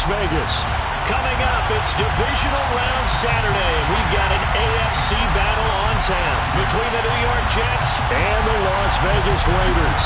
Vegas. Coming up, it's Divisional Round Saturday. We've got an AFC battle on tap between the New York Jets and the Las Vegas Raiders.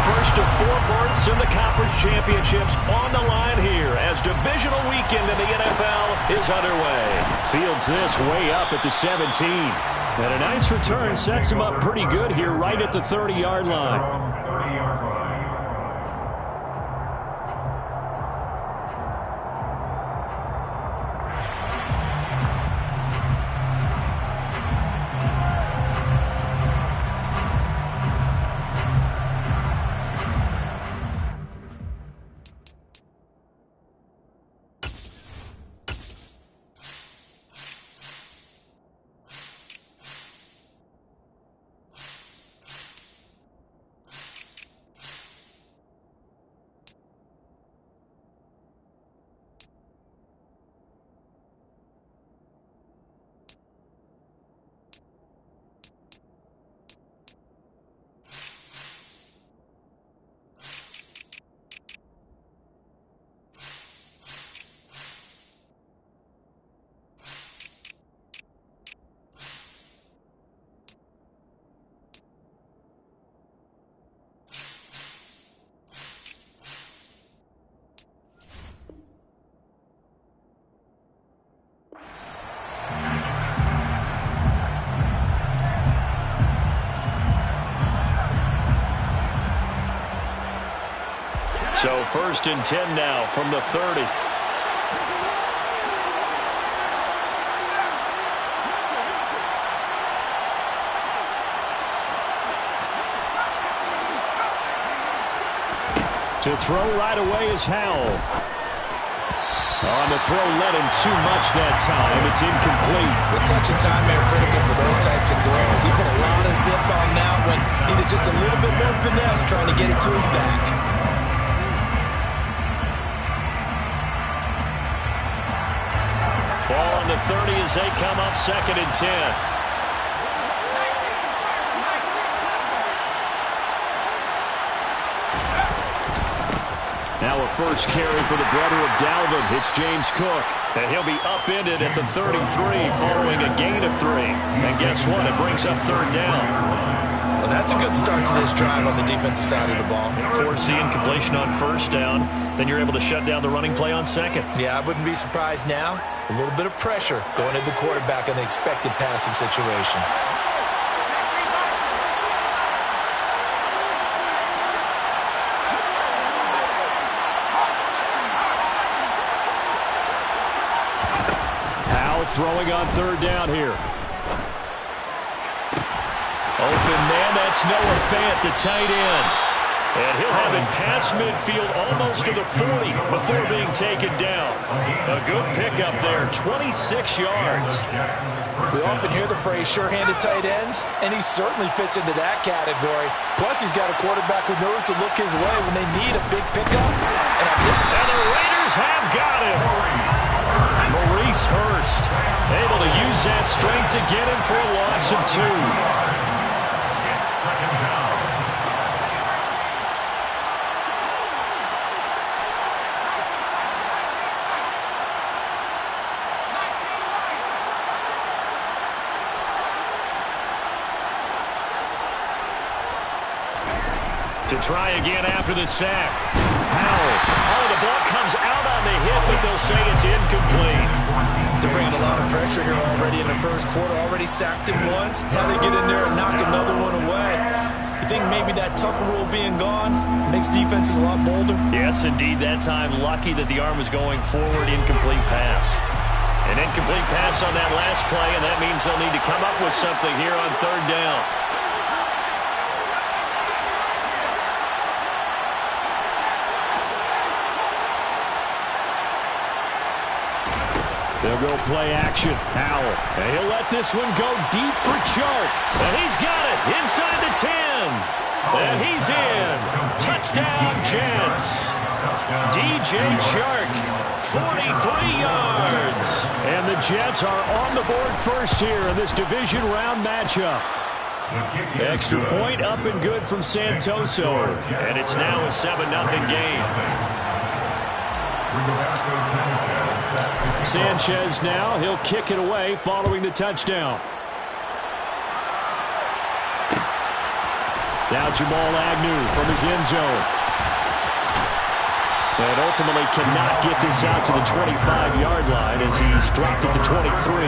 First of 4 berths in the conference championships on the line here as divisional weekend in the NFL is underway. Fields this way up at the 17. And a nice return sets him up pretty good here right at the 30-yard line. So 1st and 10 now from the 30. To throw right away is Howell. On the throw, led him too much that time. It's incomplete. The touch and time are critical for those types of throws. He put a lot of zip on that one. Needed just a little bit more finesse trying to get it to his back. Ball on the 30 as they come up 2nd and 10. Now a first carry for the brother of Dalvin. It's James Cook. And he'll be upended at the 33 following a gain of 3. And guess what? It brings up 3rd down. Well, that's a good start to this drive on the defensive side of the ball. Force the incompletion on 1st down. Then you're able to shut down the running play on 2nd. Yeah, I wouldn't be surprised now. A little bit of pressure going to the quarterback in an expected passing situation. Howell throwing on 3rd down here. Open man, that's Noah Fant, the tight end. And he'll have it past midfield almost to the 40 before being taken down. A good pickup there, 26 yards. We often hear the phrase sure-handed tight ends, and he certainly fits into that category. Plus, he's got a quarterback who knows to look his way when they need a big pickup. And the Raiders have got him. Maurice Hurst able to use that strength to get him for a loss of 2. To try again after the sack. Howell. Oh, the ball comes out on the hit, but they'll say it's incomplete. They're bringing a lot of pressure here already in the first quarter. Already sacked him once. Now they get in there and knock another one away. You think maybe that Tucker rule being gone makes defenses a lot bolder? Yes, indeed. That time, lucky that the arm was going forward. Incomplete pass. An incomplete pass on that last play, and that means they'll need to come up with something here on 3rd down. They'll go play action. Howell. And he'll let this one go deep for Chark. And he's got it inside the 10. And he's in. Touchdown, Jets. DJ Chark 43 yards. And the Jets are on the board first here in this division round matchup. Extra point up and good from Santoso. And it's now a 7-0 game. Sanchez now, he'll kick it away following the touchdown. Now Jamal Agnew from his end zone. And ultimately cannot get this out to the 25-yard line as he's dropped it to 23.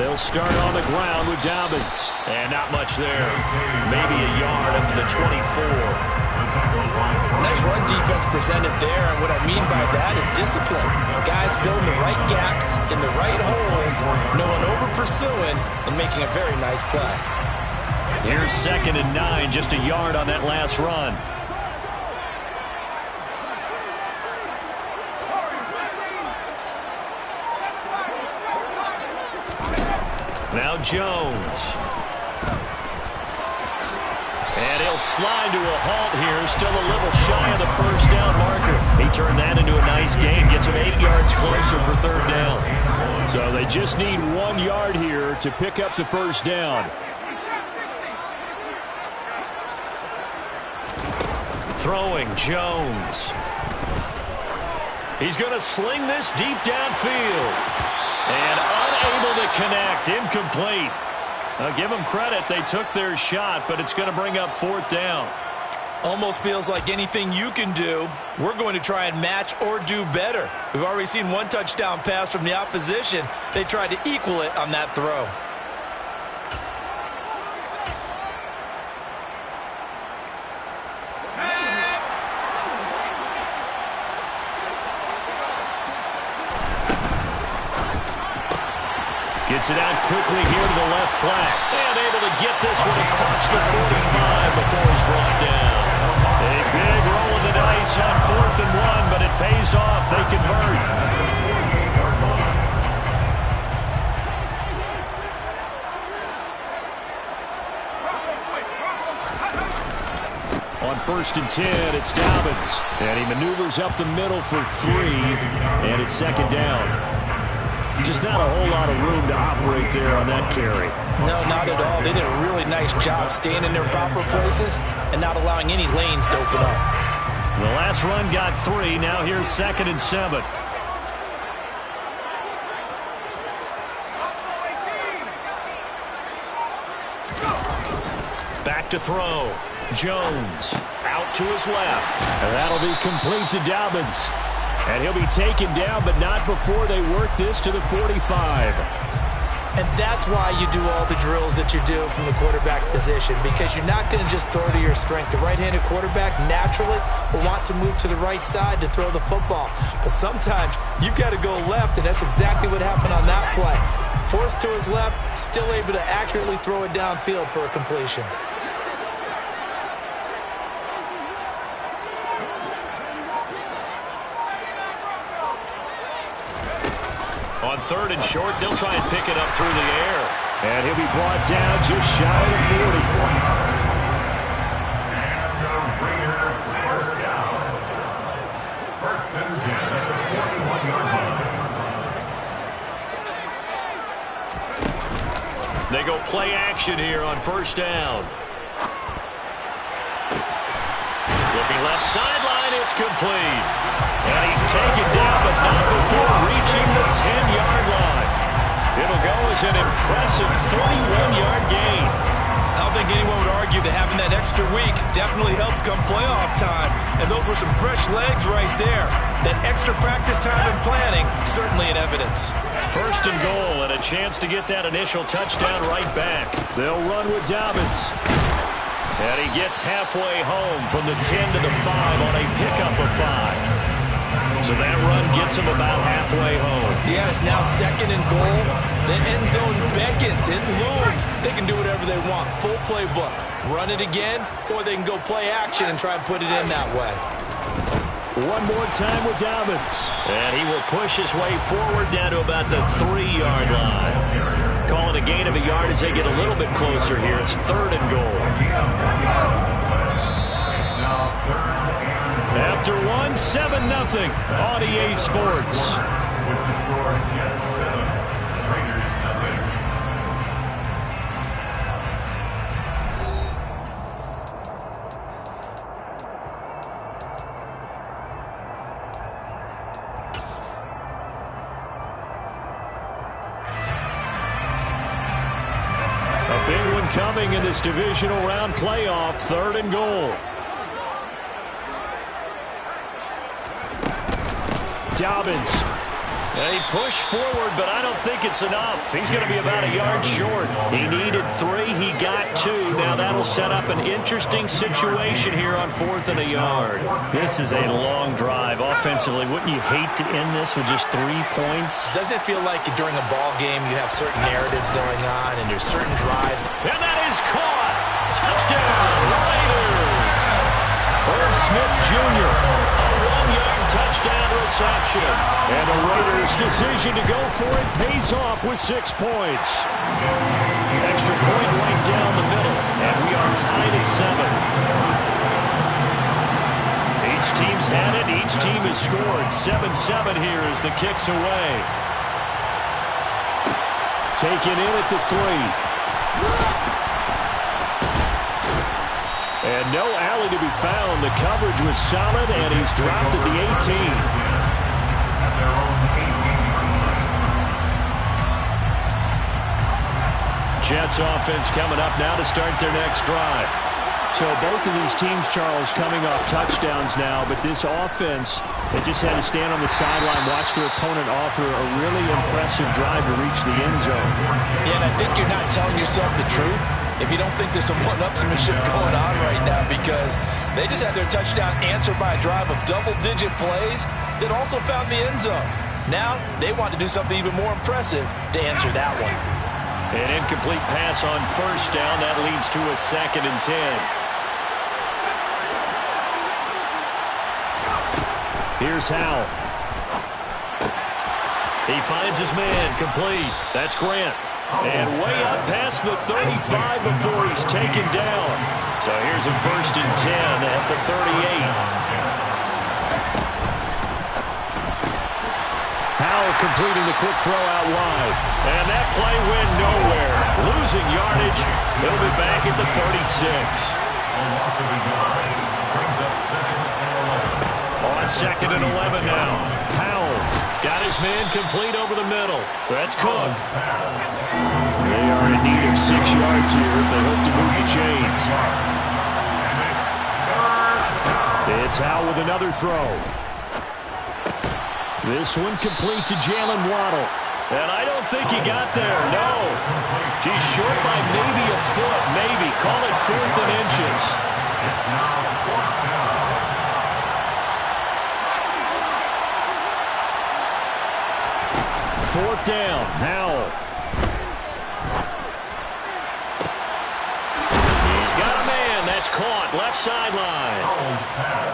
They'll start on the ground with Dobbins. And not much there. Maybe a yard up to the 24. Nice run defense presented there, and what I mean by that is discipline. Guys filling the right gaps in the right holes, no one over-pursuing, and making a very nice play. Here's 2nd and 9, just a yard on that last run. Now Jones. And he'll slide to a halt here. Still a little shy of the first down marker. He turned that into a nice gain. Gets him 8 yards closer for 3rd down. So they just need 1 yard here to pick up the first down. Throwing Jones. He's going to sling this deep downfield. And unable to connect. Incomplete. I'll give them credit. They took their shot, but it's going to bring up 4th down. Almost feels like anything you can do, we're going to try and match or do better. We've already seen 1 touchdown pass from the opposition. They tried to equal it on that throw. Gets it out quickly here to the left flat. And able to get this one across the 45 before he's brought down. A big roll of the dice on 4th and 1, but it pays off. They convert. On 1st and 10, it's Dobbins. And he maneuvers up the middle for 3. And it's 2nd down. Just not a whole lot of room to operate there on that carry. No, not at all. They did a really nice job staying in their proper places and not allowing any lanes to open up. The last run got 3. Now here's 2nd and 7. Back to throw. Jones out to his left. And that'll be complete to Dobbins. And he'll be taken down, but not before they work this to the 45. And that's why you do all the drills that you do from the quarterback position, because you're not going to just throw to your strength. The right-handed quarterback naturally will want to move to the right side to throw the football. But sometimes you've got to go left, and that's exactly what happened on that play. Forced to his left, still able to accurately throw it downfield for a completion. On 3rd and short, they'll try and pick it up through the air. And he'll be brought down just shy of the 40. First down. 1st and 10 at the 41-yard line. They go play action here on 1st down. Looking left sideline, it's complete. And he's taken down, but not before reaching the 10-yard line. It'll go as an impressive 31-yard gain. I don't think anyone would argue that having that extra week definitely helps come playoff time. And those were some fresh legs right there. That extra practice time and planning, certainly in evidence. 1st and goal, and a chance to get that initial touchdown right back. They'll run with Dobbins. And he gets halfway home from the 10 to the 5 on a pickup of 5. So that run gets them about halfway home. Yeah, it's now 2nd and goal. The end zone beckons. It looms. They can do whatever they want. Full playbook. Run it again, or they can go play action and try and put it in that way. One more time with Dobbins. And he will push his way forward down to about the 3-yard line. Calling a gain of a yard as they get a little bit closer here. It's 3rd and goal. After 1, 7-0 on EA Sports. With the score, Jets 7, Raiders 0. A big one coming in this divisional round playoff. 3rd and goal. Dobbins. And he pushed forward, but I don't think it's enough. He's going to be about a yard short. He needed 3. He got 2. Now that'll set up an interesting situation here on 4th and a yard. This is a long drive offensively. Wouldn't you hate to end this with just 3 points? Doesn't it feel like during a ball game you have certain narratives going on and there's certain drives? And that is caught. Touchdown, Raiders. Herb Smith Jr. A 1-yard touchdown reception. And the Raiders' decision to go for it pays off with 6 points. Extra point right down the middle. And we are tied at 7. Each team's had it. Each team has scored. 7-7 here as the kick's away. Taken in at the 3. And no alley to be found. The coverage was solid, and he's dropped at the 18. At their own 18. Jets offense coming up now to start their next drive. So both of these teams, Charles, coming off touchdowns now, but this offense, they just had to stand on the sideline, watch their opponent offer a really impressive drive to reach the end zone. Yeah, and I think you're not telling yourself the truth if you don't think there's some one-upsmanship going on right now, because they just had their touchdown answered by a drive of double-digit plays that also found the end zone. Now they want to do something even more impressive to answer that one. An incomplete pass on 1st down. That leads to a 2nd and 10. Here's Howell. He finds his man, complete. That's Grant. And way up past the 35 before he's taken down. So here's a 1st and 10 at the 38. Howell completing the quick throw out wide. And that play went nowhere. Losing yardage. He'll be back at the 36. On 2nd and 11 now. Howell got his man complete over the middle. That's Cook. They are in need of 6 yards here if they hope to move the chains. It's Howell with another throw. This one complete to Jalen Waddle. And I don't think he got there, no. He's short by maybe a foot, maybe. Call it 4th and inches. It's now 4th down. 4th down. Howell. He's got a man. That's caught. Left sideline.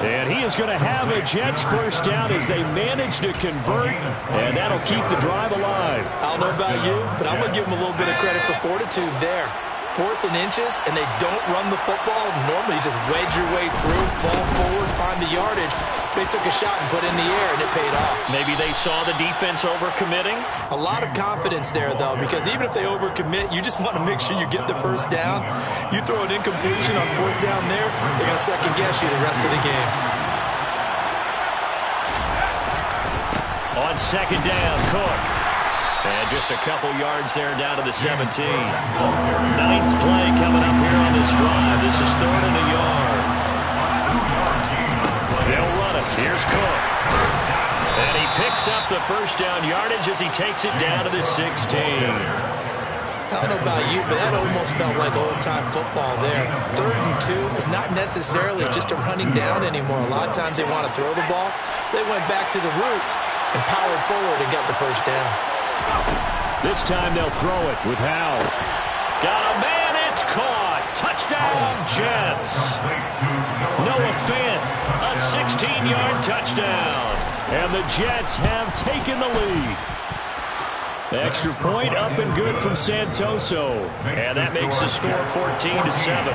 And he is going to have a Jets 1st down as they manage to convert, and that'll keep the drive alive. I don't know about you, but I'm going to give them a little bit of credit for fortitude there. 4th and inches, and they don't run the football. Normally, you just wedge your way through, fall forward, find the yardage. They took a shot and put it in the air, and it paid off. Maybe they saw the defense overcommitting. A lot of confidence there, though, because even if they overcommit, you just want to make sure you get the 1st down. You throw an incompletion on 4th down there, they're going to second-guess you the rest of the game. On 2nd down, Cook. And just a couple yards there down to the 17. 9th play coming up here on this drive. This is 3rd and a yard. They'll run it. Here's Cook. And he picks up the 1st down yardage as he takes it down to the 16. I don't know about you, but that almost felt like old-time football there. 3rd and 2 is not necessarily just a running down anymore. A lot of times they want to throw the ball. They went back to the roots and powered forward and got the first down. This time they'll throw it with Howell. Got a man, it's caught. Touchdown, Jets. Noah Fant, a 16-yard touchdown. And the Jets have taken the lead. Extra point up and good from Santoso. And that makes the score 14-7.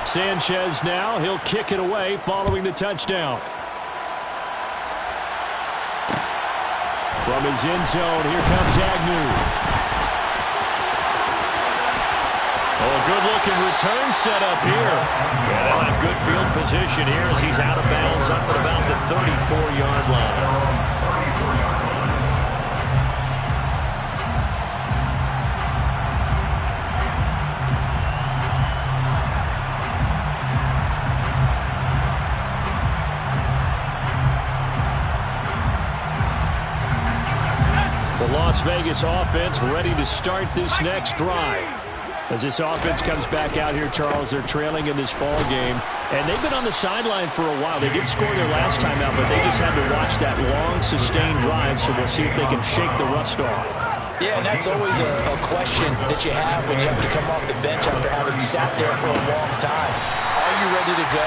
Sanchez now, he'll kick it away following the touchdown. From his end zone, here comes Agnew. Oh, good-looking return set up here. Yeah, they'll have good field position here as he's out of bounds up at about the 34-yard line. The Las Vegas offense ready to start this next drive. As this offense comes back out here, Charles, they're trailing in this ball game. And they've been on the sideline for a while. They did score their last time out, but they just had to watch that long, sustained drive, so we'll see if they can shake the rust off. Yeah, and that's always a question that you have when you have to come off the bench after having sat there for a long time. Are you ready to go?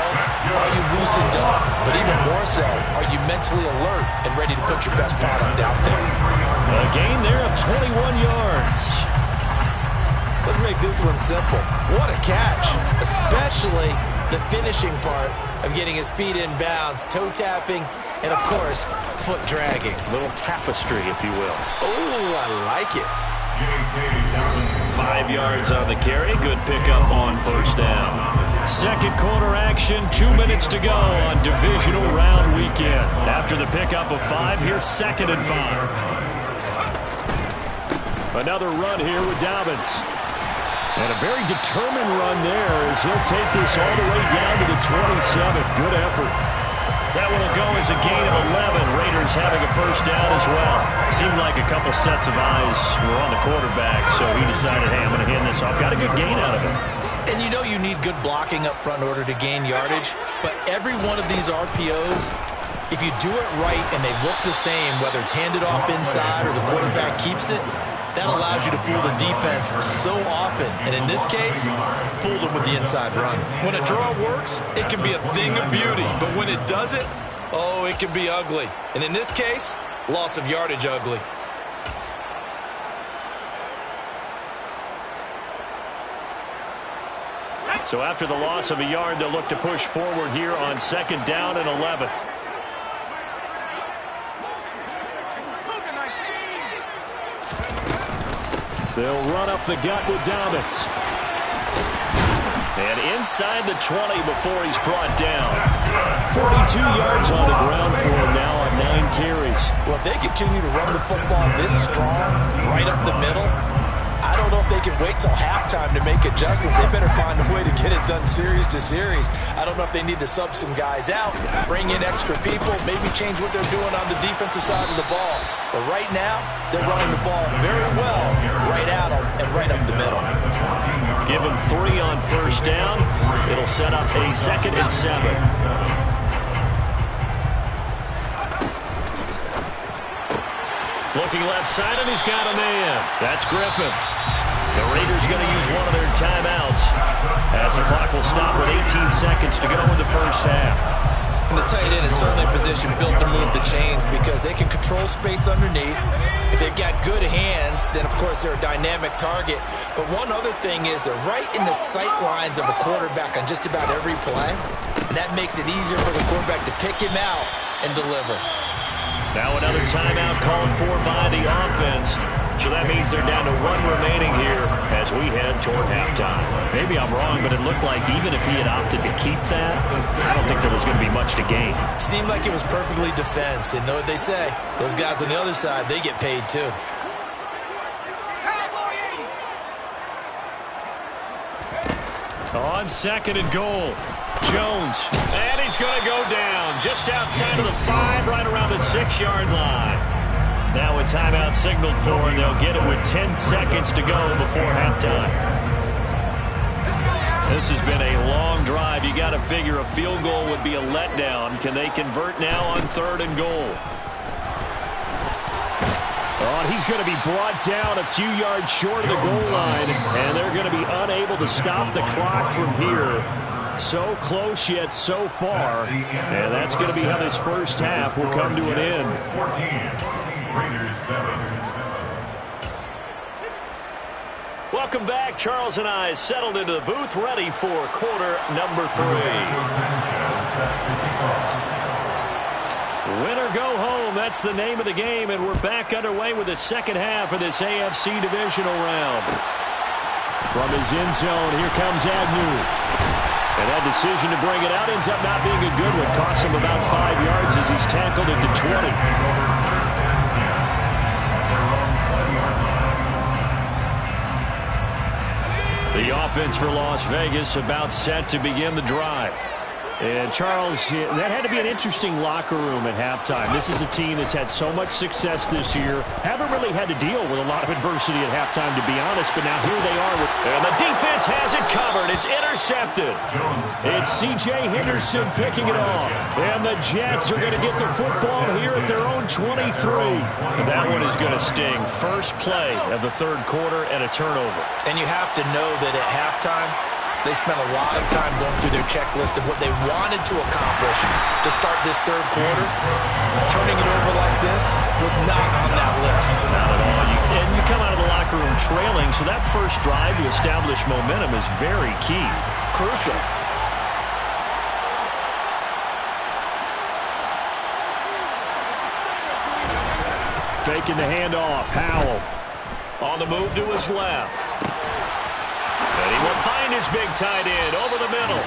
Are you loosened up? But even more so, are you mentally alert and ready to put your best product out there? A gain there of 21 yards. Let's make this one simple. What a catch, especially the finishing part of getting his feet in bounds, toe tapping, and of course, foot dragging. Little tapestry, if you will. Oh, I like it. 5 yards on the carry. Good pickup on first down. Second quarter action, 2 minutes to go on divisional round weekend. After the pickup of 5, here's 2nd and 5. Another run here with Dobbins. And a very determined run there as he'll take this all the way down to the 27. Good effort. That one will go as a gain of 11. Raiders having a first down as well. Seemed like a couple sets of eyes were on the quarterback, so he decided, hey, I'm going to hand this off. Got a good gain out of it. And you know you need good blocking up front in order to gain yardage, but every one of these RPOs, if you do it right and they look the same, whether it's handed off inside or the quarterback keeps it, that allows you to fool the defense so often. And in this case, fooled them with the inside run. When a draw works, it can be a thing of beauty. But when it doesn't, oh, it can be ugly. And in this case, loss of yardage ugly. So after the loss of a yard, they'll look to push forward here on 2nd down and 11. They'll run up the gut with Dobbins. And inside the 20 before he's brought down. 42 yards on the ground for him now on 9 carries. Well, if they continue to run the football this strong, right up the middle, I don't know if they can wait till halftime to make adjustments. They better find a way to get it done series to series. I don't know if they need to sub some guys out, bring in extra people, maybe change what they're doing on the defensive side of the ball. But right now, they're running the ball very well, right at them and right up the middle. Give them 3 on first down. It'll set up a 2nd and 7. Looking left side, and he's got a man. That's Griffin. The Raiders going to use one of their timeouts as the clock will stop with 18 seconds to go in the first half. And the tight end is certainly a position built to move the chains because they can control space underneath. If they've got good hands, then of course they're a dynamic target. But one other thing is they're right in the sight lines of a quarterback on just about every play. And that makes it easier for the quarterback to pick him out and deliver. Now another timeout called for by the offense. So that means they're down to 1 remaining here as we head toward halftime. Maybe I'm wrong, but it looked like even if he had opted to keep that, I don't think there was going to be much to gain. Seemed like it was perfectly defense. And know what they say? Those guys on the other side, they get paid too. On 2nd and goal, Jones. And he's going to go down just outside of the 5, right around the 6-yard line. Now a timeout signaled for, and they'll get it with 10 seconds to go before halftime. This has been a long drive. You got to figure a field goal would be a letdown. Can they convert now on 3rd and goal? Oh, and he's going to be brought down a few yards short of the goal line, and they're going to be unable to stop the clock from here. So close yet so far, and that's going to be how this first half will come to an end. 14, Raiders 7. Welcome back. Charles and I settled into the booth, ready for quarter number 3. Win or go home, that's the name of the game, and we're back underway with the second half of this AFC divisional round. From his end zone, here comes Agnew. And that decision to bring it out ends up not being a good one. Cost him about 5 yards as he's tackled at the 20. The offense for Las Vegas about set to begin the drive. And, Charles, that had to be an interesting locker room at halftime. This is a team that's had so much success this year. Haven't really had to deal with a lot of adversity at halftime, to be honest. But now here they are. And the defense has it covered. It's intercepted. It's C.J. Henderson picking it off. And the Jets are going to get the football here at their own 23. And that one is going to sting. First play of the 3rd quarter and a turnover. And you have to know that at halftime, they spent a lot of time going through their checklist of what they wanted to accomplish to start this 3rd quarter. Turning it over like this was not on that list. Not at all. And you come out of the locker room trailing, so that first drive to establish momentum is very key. Crucial. Faking the handoff. Howell. On the move to his left. And he will find his big tight end over the middle.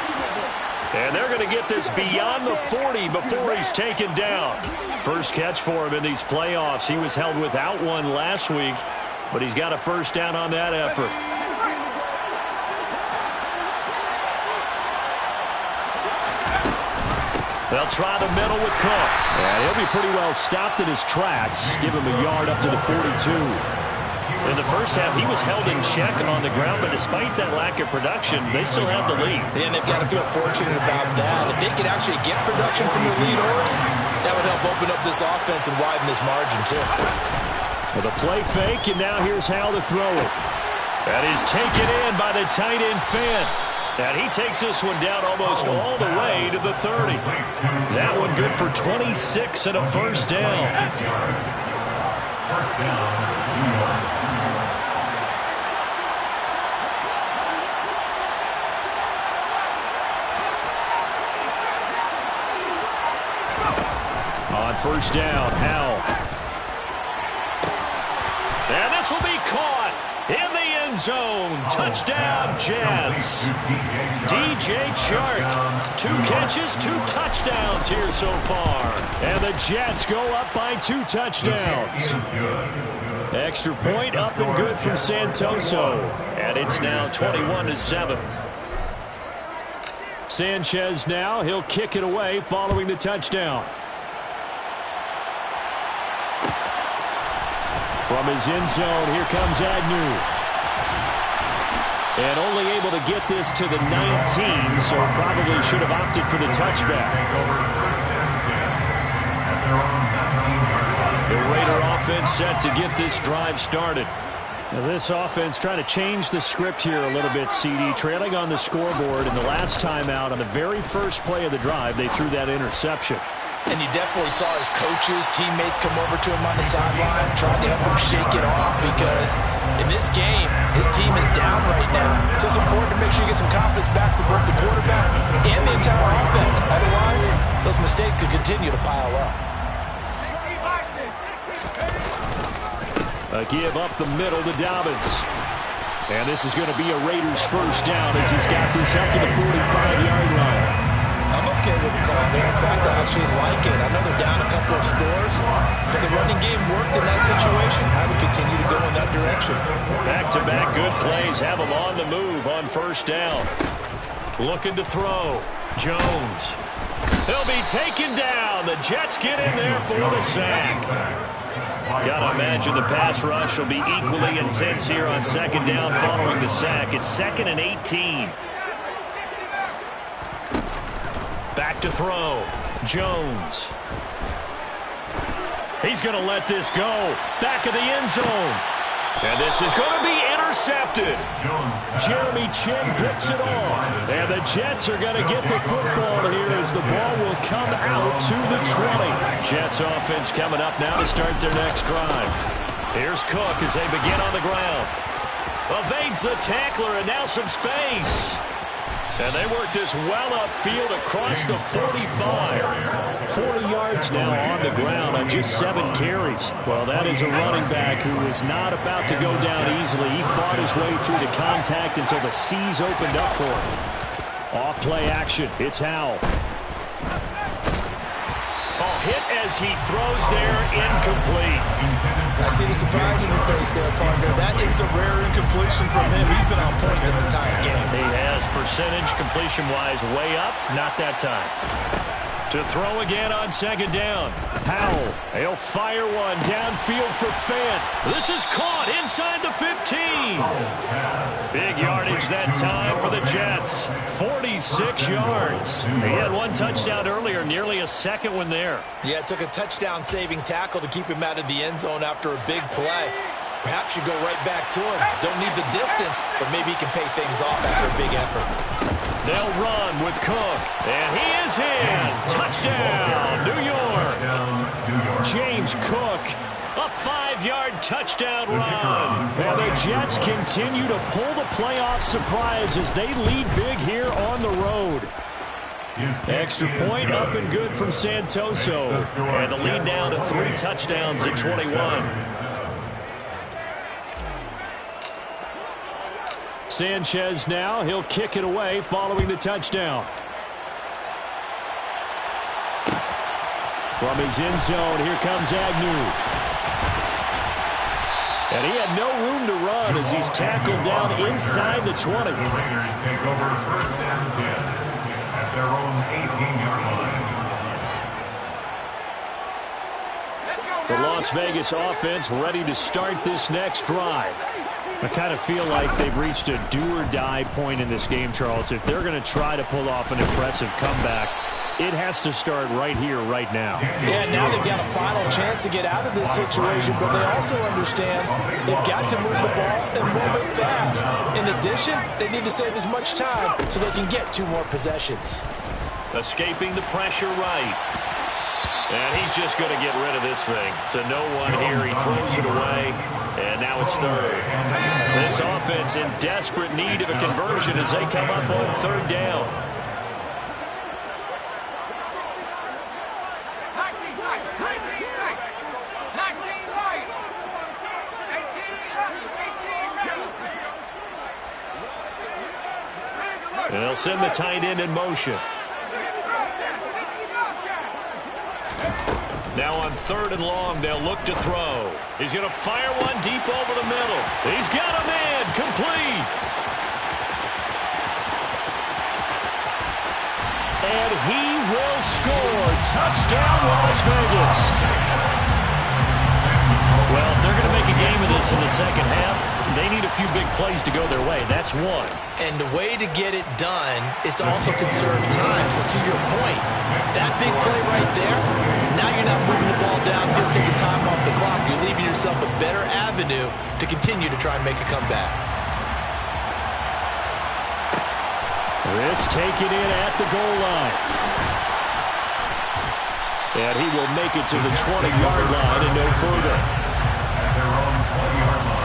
And they're going to get this beyond the 40 before he's taken down. First catch for him in these playoffs. He was held without one last week, but he's got a first down on that effort. They'll try the middle with Cook. And he'll be pretty well stopped in his tracks. Give him a yard up to the 42. In the first half, he was held in check on the ground, but despite that lack of production, they still have the lead. And they've got to feel fortunate about that. If they could actually get production from the lead horse, that would help open up this offense and widen this margin, too. With a play fake, and now here's Howell to throw it. That is taken in by the tight end Finn. And he takes this one down almost all the way to the 30. That one good for 26 and a first down. First down, New York. On first down, Howell. And this will be caught in the end zone. Touchdown, Jets. DJ Chark. 2 catches, 2 touchdowns here so far. And the Jets go up by 2 touchdowns. Extra point up and good from Santoso. And it's now 21-7. Sanchez now, he'll kick it away following the touchdown. From his end zone, here comes Agnew. And only able to get this to the 19, so probably should have opted for the touchback. The Raider offense set to get this drive started. Now this offense trying to change the script here a little bit, CD. Trailing on the scoreboard in the last timeout on the very first play of the drive, they threw that interception. And you definitely saw his coaches, teammates come over to him on the sideline, trying to help him shake it off because in this game, his team is down right now. So it's important to make sure you get some confidence back for both the quarterback and the entire offense. Otherwise, those mistakes could continue to pile up. A give up the middle to Dobbins. And this is going to be a Raiders first down as he's got this up to the 45-yard line. I'm okay with the call there. In fact, I actually like it. I know they're down a couple of scores, but the running game worked in that situation. I would continue to go in that direction. Back-to-back good plays have them on the move on first down. Looking to throw. Jones. He'll be taken down. The Jets get in there for the sack. Gotta imagine the pass rush will be equally intense here on second down following the sack. It's 2nd and 18. Back to throw. Jones. He's going to let this go. Back of the end zone. And this is going to be intercepted. Jeremy Chin picks it off. And the Jets are going to get the football here as the ball will come out to the 20. Jets offense coming up now to start their next drive. Here's Cook as they begin on the ground. Evades the tackler and now some space. And they work this well upfield across the 45. 40 yards now on the ground on just 7 carries. Well, that is a running back who is not about to go down easily. He fought his way through the contact until the C's opened up for him. Off play action. It's Howell. Oh, hit as he throws there, incomplete. I see the surprise in your face there, partner. That is a rare incompletion from him. He's been on point this entire game. He has percentage completion-wise way up. Not that time. To throw again on second down. Howell. He'll fire one downfield for Fant. This is caught inside the 15. Big yardage that time for the Jets. 46 yards. He had one touchdown earlier, nearly a second one there. Yeah, it took a touchdown-saving tackle to keep him out of the end zone after a big play. Perhaps you go right back to him. Don't need the distance, but maybe he can pay things off after a big effort. They'll run with Cook, and he is in. Touchdown, New York. James Cook, a 5-yard touchdown run. And the Jets continue to pull the playoff surprise as they lead big here on the road. Extra point up and good from Santoso. And the lead now to 3 touchdowns at 21. Sanchez now, he'll kick it away following the touchdown. From his end zone, here comes Agnew. And he had no room to run as he's tackled down inside the 20. The Raiders take over 1st and 10 at their own 18-yard line. The Las Vegas offense ready to start this next drive. I kind of feel like they've reached a do-or-die point in this game, Charles. If they're going to try to pull off an impressive comeback, it has to start right here, right now. Yeah, now they've got a final chance to get out of this situation, but they also understand they've got to move the ball and move it fast. In addition, they need to save as much time so they can get 2 more possessions. Escaping the pressure right. And he's just going to get rid of this thing. To no one here, he throws it away. And now it's 3rd. This offense in desperate need of a conversion as they come up on 3rd down. And they'll send the tight end in motion. Now on 3rd and long, they'll look to throw. He's going to fire one deep over the middle. He's got a man, complete. And he will score. Touchdown, Las Vegas. Well, if they're going to make a game of this in the second half, they need a few big plays to go their way. That's one. And the way to get it done is to also conserve time. So to your point, that big play right there, now you're not moving the ball downfield, taking time off the clock. You're leaving yourself a better avenue to continue to try and make a comeback. This taken in at the goal line. And he will make it to the 20-yard line and no further. At their own 20-yard line.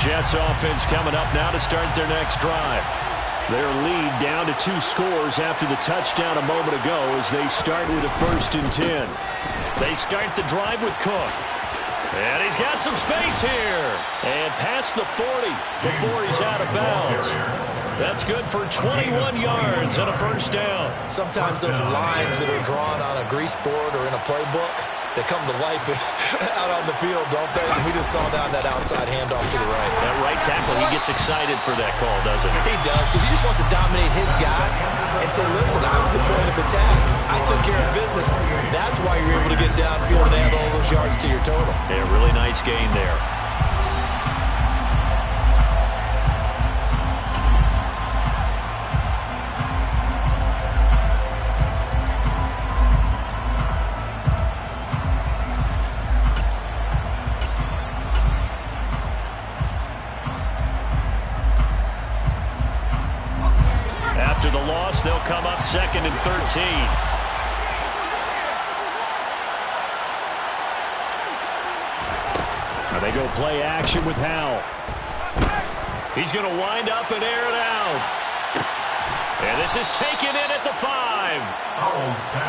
Jets offense coming up now to start their next drive. Their lead down to 2 scores after the touchdown a moment ago as they start with a 1st and 10. They start the drive with Cook. And he's got some space here. And past the 40 before he's out of bounds. That's good for 21 yards and a 1st down. Sometimes those lines that are drawn on a grease board or in a playbook, They come to life out on the field, don't they? And we just saw down that outside handoff to the right. That right tackle, he gets excited for that call, doesn't he? He does, because he just wants to dominate his guy and say, listen, I was the point of attack. I took care of business. That's why you're able to get downfield and add all those yards to your total. Yeah, really nice gain there. After the loss, they'll come up 2nd and 13. Now they go play action with Howell. He's going to wind up and air it out. And this is taken in at the 5.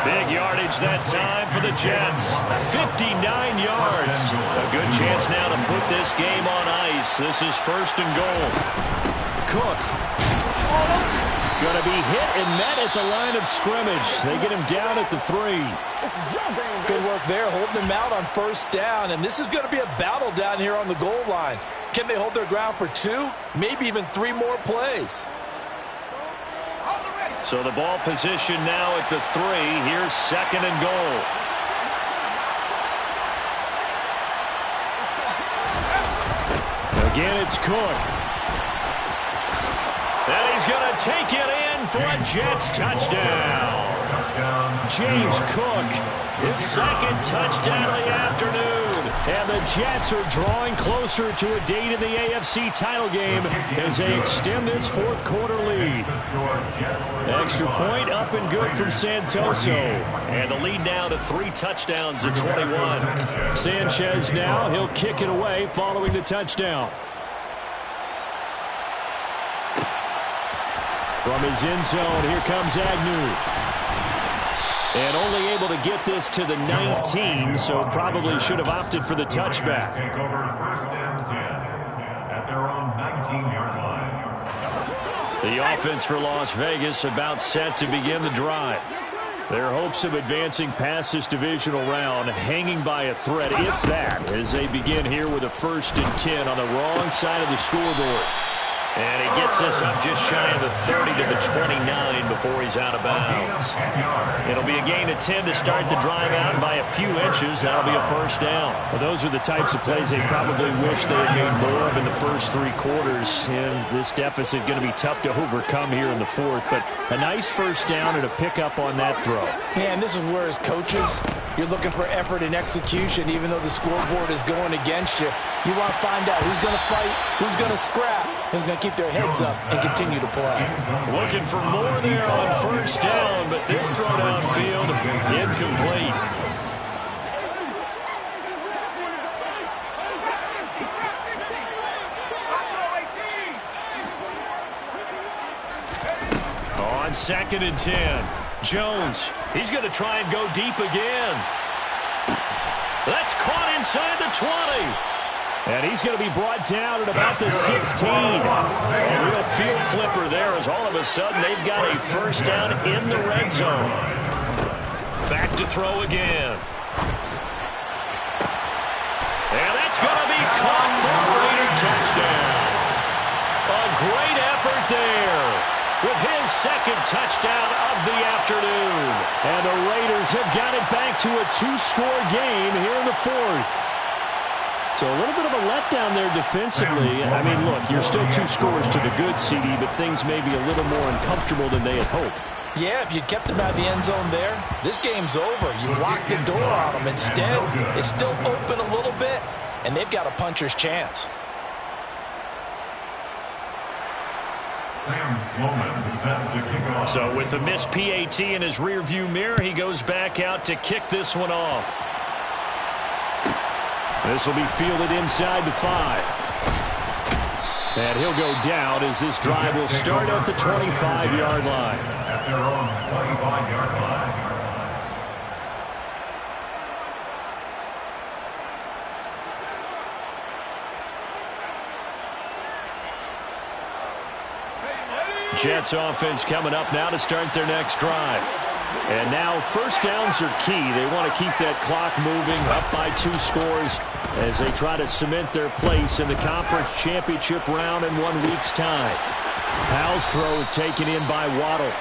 Big yardage that time for the Jets. 59 yards. A good chance now to put this game on ice. This is 1st and goal. Cook. Going to be hit and met at the line of scrimmage. They get him down at the 3. Good work there, holding him out on 1st down. And this is going to be a battle down here on the goal line. Can they hold their ground for 2, maybe even 3 more plays? So the ball position now at the 3. Here's 2nd and goal. Again, it's Cook. And he's going to take it in for a Jets touchdown. James Cook, his 2nd touchdown of the afternoon. And the Jets are drawing closer to a date in the AFC title game as they extend this 4th quarter lead. Extra point up and good from Santoso. And the lead now to 3 touchdowns at 21. Sanchez now, he'll kick it away following the touchdown. From his end zone, here comes Agnew. And only able to get this to the 19, so probably should have opted for the touchback. Take over 1st and 10 at their own 19-yard line. The offense for Las Vegas about set to begin the drive. Their hopes of advancing past this divisional round hanging by a thread, if that, as they begin here with a 1st and 10 on the wrong side of the scoreboard. And he gets us up just shy of the 30 to the 29 before he's out of bounds. It'll be a gain of 10 to start the drive out by a few inches. That'll be a 1st down. Well, those are the types of plays they probably wish they had made more of in the first 3 quarters. And this deficit going to be tough to overcome here in the 4th. But a nice 1st down and a pickup on that throw. Yeah, and this is where, as coaches, you're looking for effort and execution, even though the scoreboard is going against you. You want to find out who's going to fight, who's going to scrap, who's going to keep their heads up and continue to play. Looking for more there on 1st down, but this throw downfield incomplete. On 2nd and 10, Jones, he's going to try and go deep again. That's caught inside the 20. And he's going to be brought down at about the 16. A real field flipper there as all of a sudden they've got a 1st down in the red zone. Back to throw again. And that's going to be caught for a Raider touchdown. A great effort there with his 2nd touchdown of the afternoon. And the Raiders have got it back to a 2-score game here in the 4th. So a little bit of a letdown there defensively. I mean, look, you're still 2 scores to the good, CD, but things may be a little more uncomfortable than they had hoped. Yeah, if you kept them out of the end zone there, this game's over. You've locked the door on them. Instead, it's still open a little bit, and they've got a puncher's chance. Sam Sloman set to kick off. So with the missed PAT in his rearview mirror, he goes back out to kick this one off. This will be fielded inside the 5. And he'll go down as this drive will start at the 25-yard line. At their own 25-yard line. Jets offense coming up now to start their next drive. And now first downs are key. They want to keep that clock moving, up by 2 scores as they try to cement their place in the conference championship round in 1 week's time. Powell's throw is taken in by Waddle.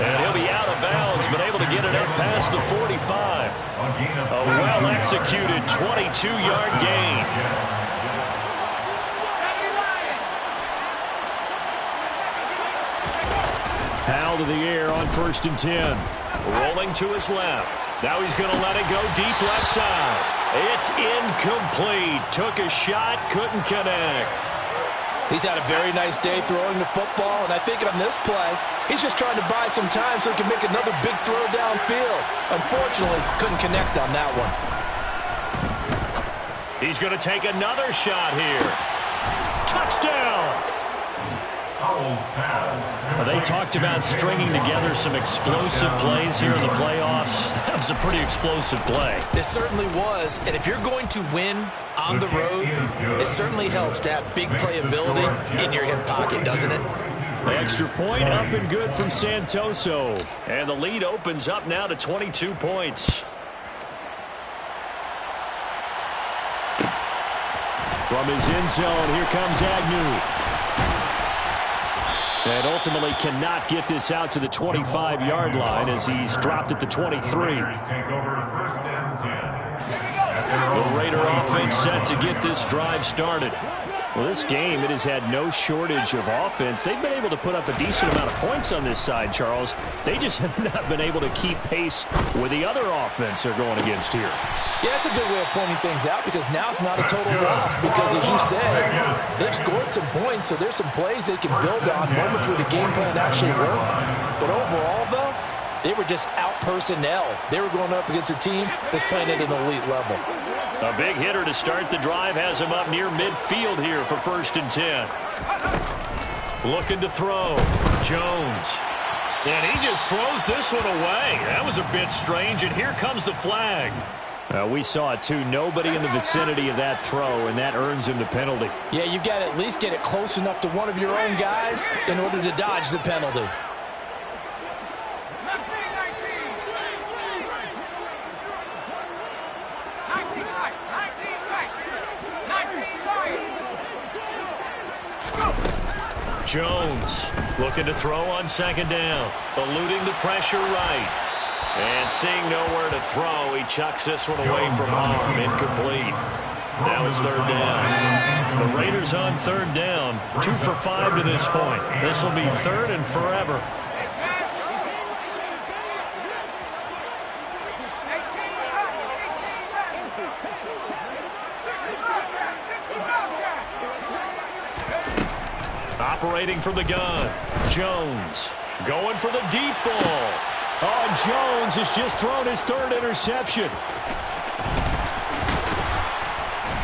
And he'll be out of bounds, but able to get it up past the 45. A well-executed 22-yard gain. Powell to the air on 1st and 10. Rolling to his left. Now he's going to let it go deep left side. It's incomplete. Took a shot, couldn't connect. He's had a very nice day throwing the football, and I think on this play, he's just trying to buy some time so he can make another big throw downfield. Unfortunately, couldn't connect on that one. He's going to take another shot here. Touchdown! They talked about stringing together some explosive plays here in the playoffs. That was a pretty explosive play. It certainly was, and if you're going to win on the road, it certainly helps to have big playability in your hip pocket, doesn't it? The extra point up and good from Santoso. And the lead opens up now to 22 points. From his end zone, here comes Agnew. And ultimately cannot get this out to the 25-yard line as he's dropped at the 23. The Raider offense set to get this drive started. Well, this game, it has had no shortage of offense. They've been able to put up a decent amount of points on this side, Charles. They just have not been able to keep pace with the other offense they're going against here. Yeah, that's a good way of pointing things out because now it's not a total loss because, as you said, they've scored some points, so there's some plays they can build on, moments where the game plan actually worked. But overall, though, they were just out-personnel. They were going up against a team that's playing at an elite level. A big hitter to start the drive has him up near midfield here for 1st and 10. Looking to throw. Jones. And he just throws this one away. That was a bit strange, and here comes the flag. We saw it, too. Nobody in the vicinity of that throw, and that earns him the penalty. Yeah, you've got to at least get it close enough to one of your own guys in order to dodge the penalty. Jones looking to throw on 2nd down. Eluding the pressure right. And seeing nowhere to throw, he chucks this one away from harm. Incomplete. Now it's 3rd down. The Raiders on 3rd down. 2 for 5 to this point. This will be 3rd and forever. Operating from the gun. Jones going for the deep ball. Oh, Jones has just thrown his 3rd interception.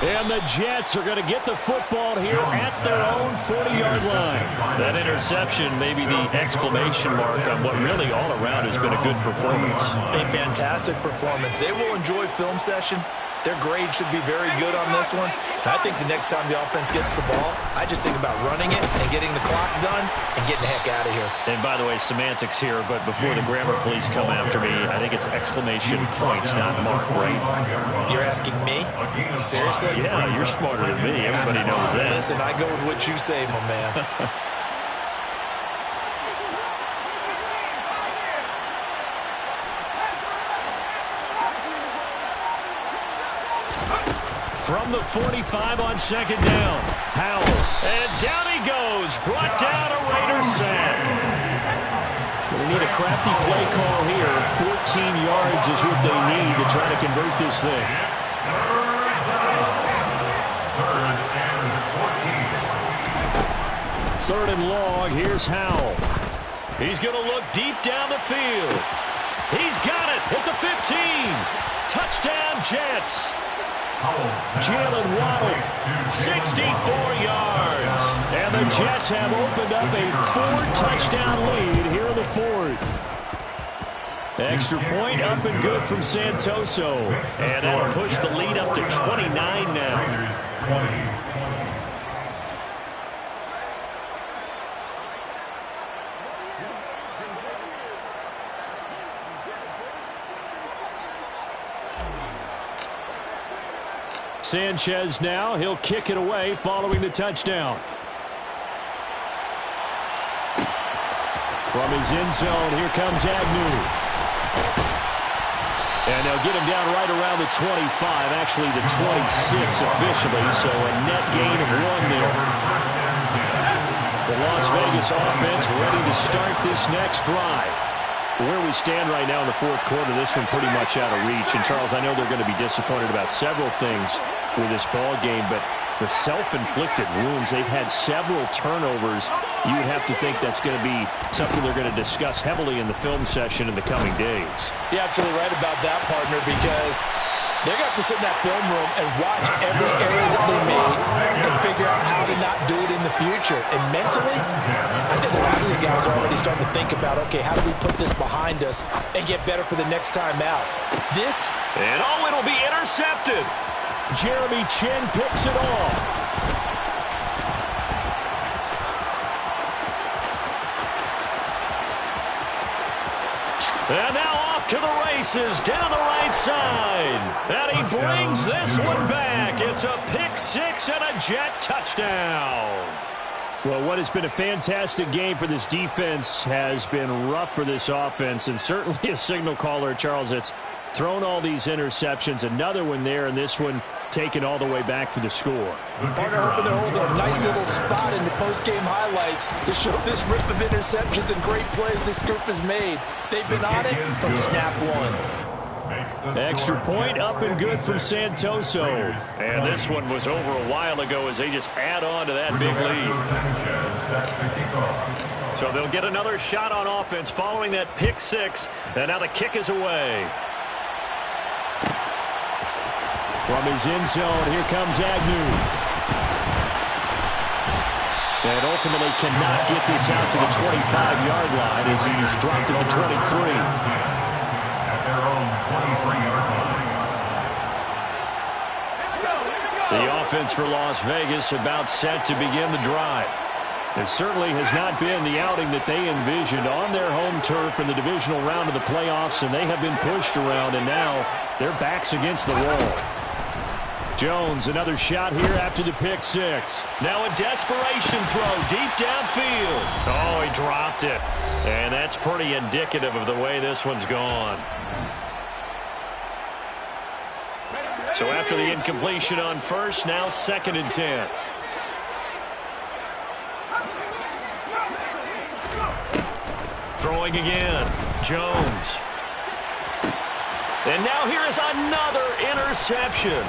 And the Jets are going to get the football here at their own 40-yard line. That interception may be the exclamation mark on what really all around has been a good performance. A fantastic performance. They will enjoy film session. Their grade should be very good on this one. And I think the next time the offense gets the ball, I just think about running it and getting the clock done and getting the heck out of here. And by the way, semantics here, but before the grammar police come after me, I think it's exclamation point, not mark, right? You're asking me? Seriously? Yeah, you're smarter than me. Everybody knows that. Listen, I go with what you say, my man. From the 45 on 2nd down. Powell. And down he goes. Brought down a Raider sack. They need a crafty play call here. 14 yards is what they need to try to convert this thing. 3rd and long. Here's Howell. He's going to look deep down the field. He's got it at the 15. Touchdown, Jets. Jalen Waddle, 64 yards. And the Jets have opened up a 4-touchdown lead here in the 4th. Extra point up and good from Santoso. And that'll push the lead up to 29 now. Sanchez now. He'll kick it away following the touchdown. From his end zone, here comes Agnew. And they'll get him down right around the 25, actually the 26 officially, so a net gain of 1 there. The Las Vegas offense ready to start this next drive. Where we stand right now in the fourth quarter, this one pretty much out of reach. And, Charles, I know they're going to be disappointed about several things with this ball game, but the self-inflicted wounds, they've had several turnovers. You would have to think that's going to be something they're going to discuss heavily in the film session in the coming days. You're absolutely right about that, partner, because they're going to have to sit in that film room and watch every error that they made and figure out how to not do it in the future. And mentally, I think a lot of the guys are already starting to think about, okay, how do we put this behind us and get better for the next time out? And it'll be intercepted. Jeremy Chin picks it off. And now off to the races down the right side. And he brings this one back. It's a pick six and a Jet touchdown. Well, what has been a fantastic game for this defense has been rough for this offense, and certainly a signal caller, Charles, that's thrown all these interceptions. Another one there, and this one taken all the way back for the score. Partner hoping to hold a nice little spot in the post-game highlights to show this rip of interceptions and great plays this group has made. They've been on it from snap one. Extra point up and good from Santoso. And this one was over a while ago as they just add on to that big lead. So they'll get another shot on offense following that pick six. And now the kick is away. From his end zone, here comes Agnew. And ultimately cannot get this out to the 25-yard line as he's dropped at the 23. At their own 23-yard line. The offense for Las Vegas about set to begin the drive. It certainly has not been the outing that they envisioned on their home turf in the divisional round of the playoffs, and they have been pushed around, and now their backs against the wall. Jones, another shot here after the pick six. Now a desperation throw deep downfield. Oh, he dropped it. And that's pretty indicative of the way this one's gone. So after the incompletion on first, now 2nd and 10. Throwing again. Jones. And now here is another interception.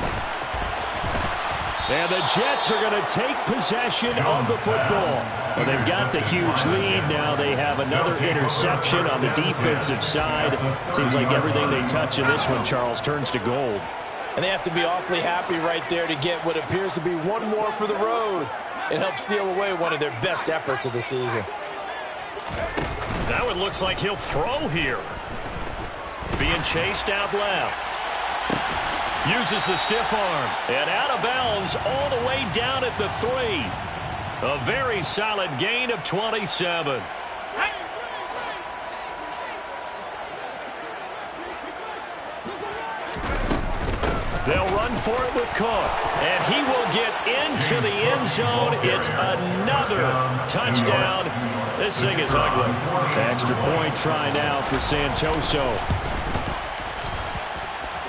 And the Jets are going to take possession of the football. Well, they've got the huge lead. Now they have another interception on the defensive side. Seems like everything they touch in this one, Charles, turns to gold. And they have to be awfully happy right there to get what appears to be one more for the road and help seal away one of their best efforts of the season. That one looks like he'll throw here. Being chased out left. Uses the stiff arm. And out of bounds all the way down at the 3. A very solid gain of 27. They'll run for it with Cook. And he will get into the end zone. It's another touchdown. This thing is ugly. Extra point try now for Santoso.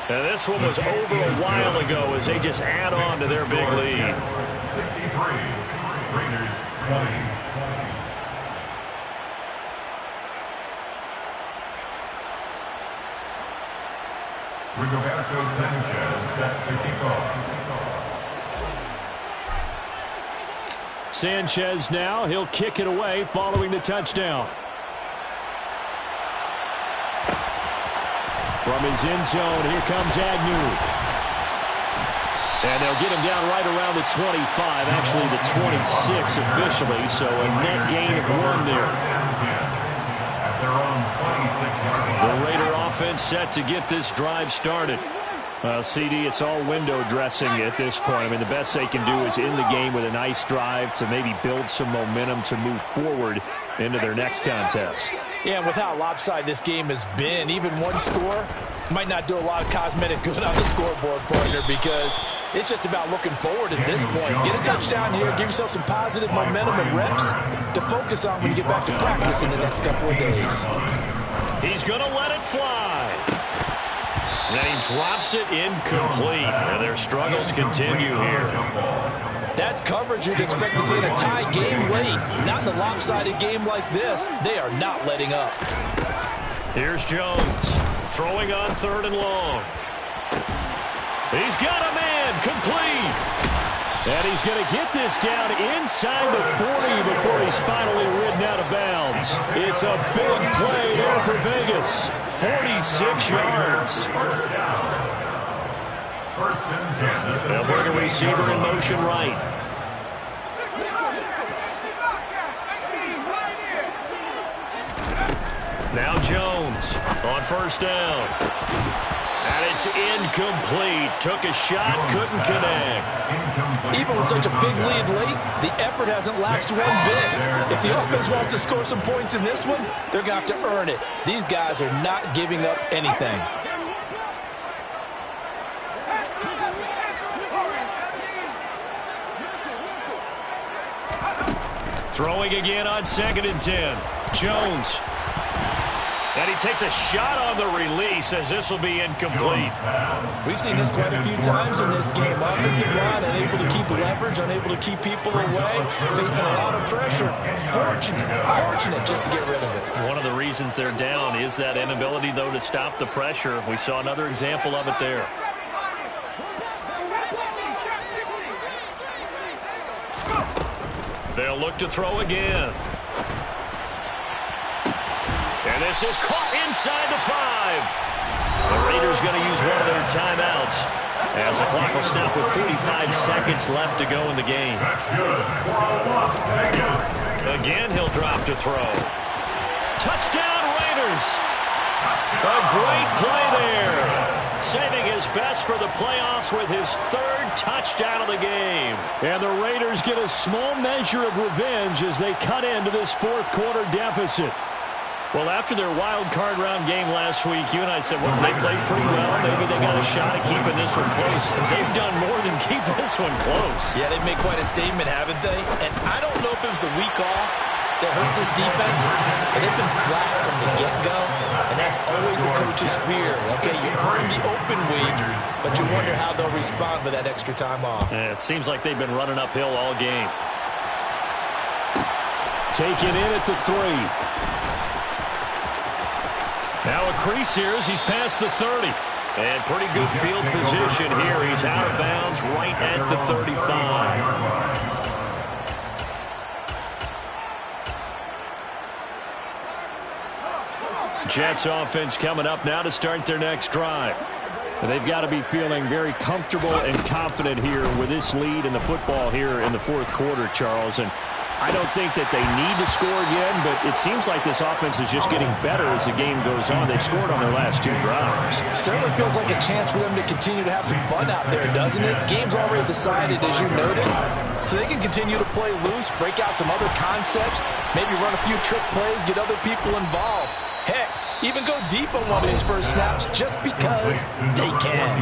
And this one was over a while ago as they just add on to their big lead. 63, Raiders 20. Rigoberto Sanchez set to kick off. Sanchez now, he'll kick it away following the touchdown. From his end zone, here comes Agnew. And they'll get him down right around the 25, actually the 26 officially, so a net gain of 1 there. At their own 26-yard line. The Raider offense set to get this drive started. CD, it's all window dressing at this point. I mean, the best they can do is in the game with a nice drive to maybe build some momentum to move forward into their next contest. Yeah, and with how lopsided this game has been, even one score might not do a lot of cosmetic good on the scoreboard, partner, because It's just about looking forward at this point. Get a touchdown here, give yourself some positive momentum and reps to focus on when you get back to practice in the next couple of days. He's going to let it fly. And he drops it incomplete. And their struggles continue here. That's coverage you'd expect to see in a tie game late. Not in a lopsided game like this. They are not letting up. Here's Jones throwing on 3rd and long. He's got a man, complete. And he's going to get this down inside the 40 before he's finally ridden out of bounds. It's a big play there for Vegas. 46 yards. First and 10. They'll bring a receiver in motion right. Now Jones on 1st down. And it's incomplete. Took a shot, couldn't connect. Even with such a big lead late, the effort hasn't lapsed one bit. If the offense wants to score some points in this one, they're going to have to earn it. These guys are not giving up anything. Throwing again on 2nd and 10. Jones. And he takes a shot on the release as this will be incomplete. We've seen this quite a few times in this game. Offensive line unable to keep leverage, unable to keep people away, facing a lot of pressure. Fortunate just to get rid of it. One of the reasons they're down is that inability, though, to stop the pressure. We saw another example of it there. They'll look to throw again. And this is caught inside the 5. The Raiders going to use one of their timeouts as the clock will stop with 45 seconds left to go in the game. That's good for Las Vegas. Again, he'll drop to throw. Touchdown, Raiders. A great play there. Saving his best for the playoffs with his 3rd touchdown of the game. And the Raiders get a small measure of revenge as they cut into this 4th quarter deficit. Well, after their wild card round game last week, you and I said, well, they played pretty well. Maybe they got a shot at keeping this one close. They've done more than keep this one close. Yeah, they've made quite a statement, haven't they? And I don't know if it was the week off that hurt this defense, but they've been flat from the get-go, and that's always a coach's fear. Okay, you earn the open week, but you wonder how they'll respond with that extra time off. And it seems like they've been running uphill all game. Taken in at the 3. Now a crease here as he's past the 30. And pretty good field position here. He's out of bounds right at the 35. Jets offense coming up now to start their next drive. They've got to be feeling very comfortable and confident here with this lead in the football here in the 4th quarter, Charles. And I don't think that they need to score again, but it seems like this offense is just getting better as the game goes on. They've scored on their last 2 drives. Certainly feels like a chance for them to continue to have some fun out there, doesn't it? Game's already decided, as you noted. So they can continue to play loose, break out some other concepts, maybe run a few trick plays, get other people involved. Heck, even go deep on one of his first snaps just because they can.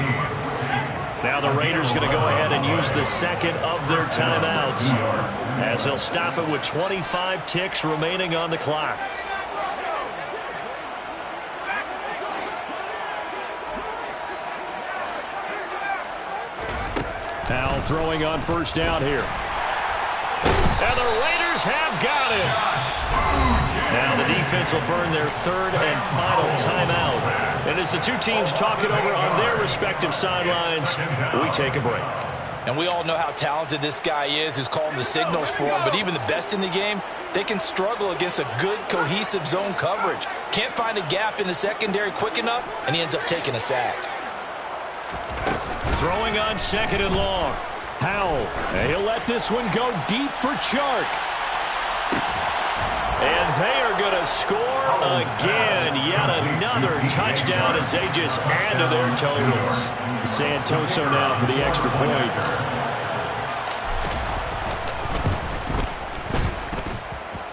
Now the Raiders going to go ahead and use the 2nd of their timeouts as they'll stop it with 25 ticks remaining on the clock. Powell throwing on 1st down here. And the Raiders have got it. Now the defense will burn their 3rd and final timeout. And as the two teams talk it over on their respective sidelines, we take a break. And we all know how talented this guy is who's calling the signals for him. But even the best in the game, they can struggle against a good, cohesive zone coverage. Can't find a gap in the secondary quick enough, and he ends up taking a sack. Throwing on 2nd and long. Powell, and he'll let this one go deep for Chark. And they are going to score again. Yet another touchdown as they just add to their totals. Santoso now for the extra point.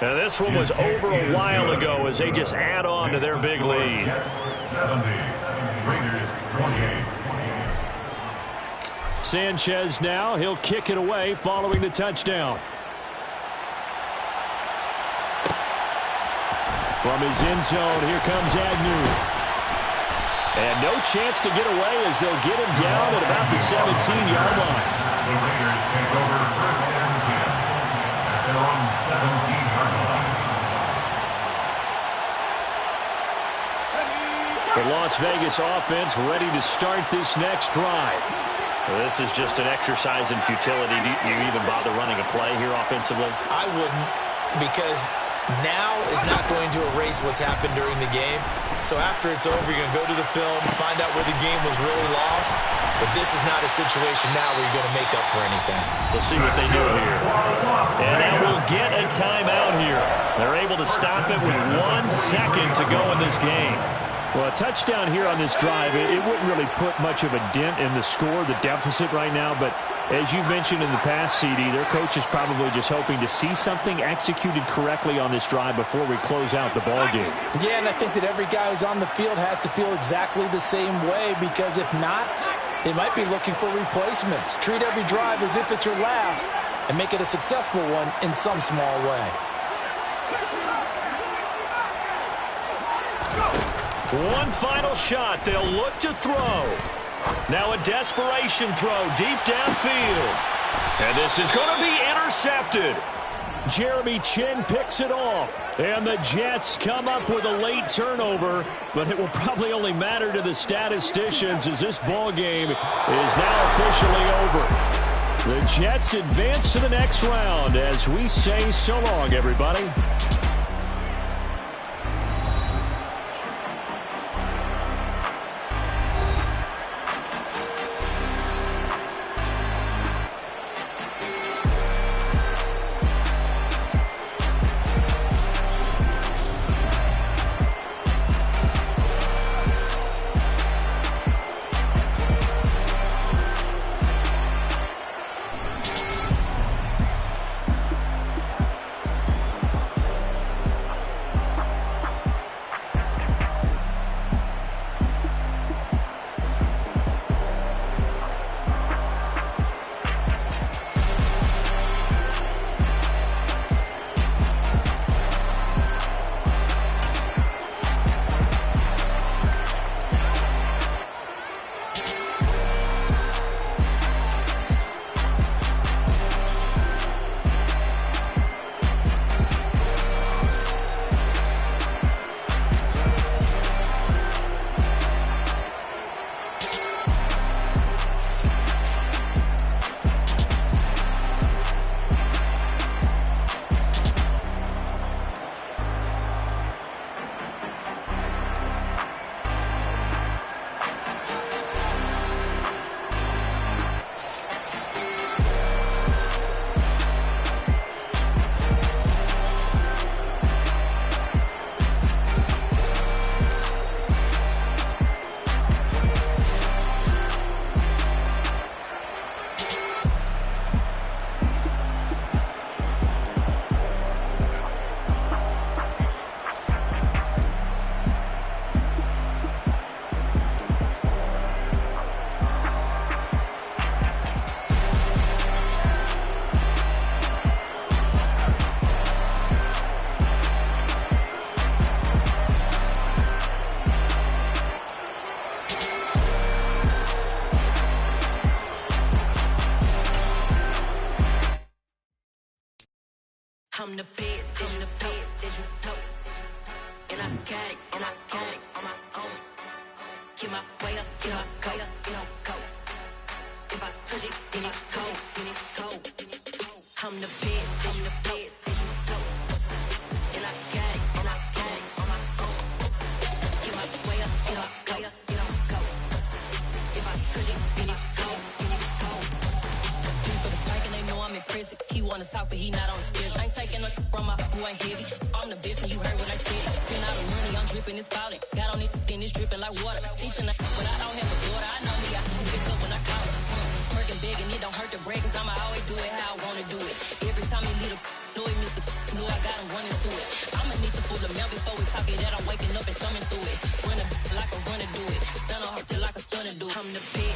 Now this one was over a while ago as they just add on to their big lead. Jets 70, Raiders 28. Sanchez now. He'll kick it away following the touchdown. From his end zone, here comes Agnew. And no chance to get away as they'll get him down at about the 17-yard line. The Raiders take over first and 10 at their own 17-yard line. The Las Vegas offense ready to start this next drive. Well, this is just an exercise in futility. Do you even bother running a play here offensively? I wouldn't, because now is not going to erase what's happened during the game. So after it's over, you're going to go to the film, find out where the game was really lost. But this is not a situation now where you're going to make up for anything. We'll see what they do here. And now we'll get a timeout here. They're able to stop it with 1 second to go in this game. Well, a touchdown here on this drive, it wouldn't really put much of a dent in the score, the deficit right now. But as you mentioned in the past, CD, their coach is probably just hoping to see something executed correctly on this drive before we close out the ball game. Yeah, and I think that every guy who's on the field has to feel exactly the same way, because if not, they might be looking for replacements. Treat every drive as if it's your last and make it a successful one in some small way. One final shot. They'll look to throw. Now a desperation throw deep downfield. And this is going to be intercepted. Jeremy Chin picks it off. And the Jets come up with a late turnover, but it will probably only matter to the statisticians as this ball game is now officially over. The Jets advance to the next round as we say so long, everybody. I'm the best, I'm the best, and I can't on my own. Get my way up, get my go, go. If I touch it, then it's cold. I'm the best, and I can't on my own. Get my way up, get my go. If I touch it, then it's cold. For the bank and they know I'm impressive. He wanna talk, but he not on the schedule. I ain't taking no from my who ain't heavy. I'm the best and you heard what I said. Spend all the money, I'm dripping, it's falling. Got on it, then it's dripping like water. Teaching but I don't have a daughter. I know me, I can pick up when I call it. Working big and it don't hurt to break, cause I'ma always do it how I wanna do it. Every time he lead a know he missed the know I got him running to it. I'ma need to pull the mail before we talk it that I'm waking up and thumbing through it. Run like a runner do it. Stun on her till like a stunner do. I'm the best.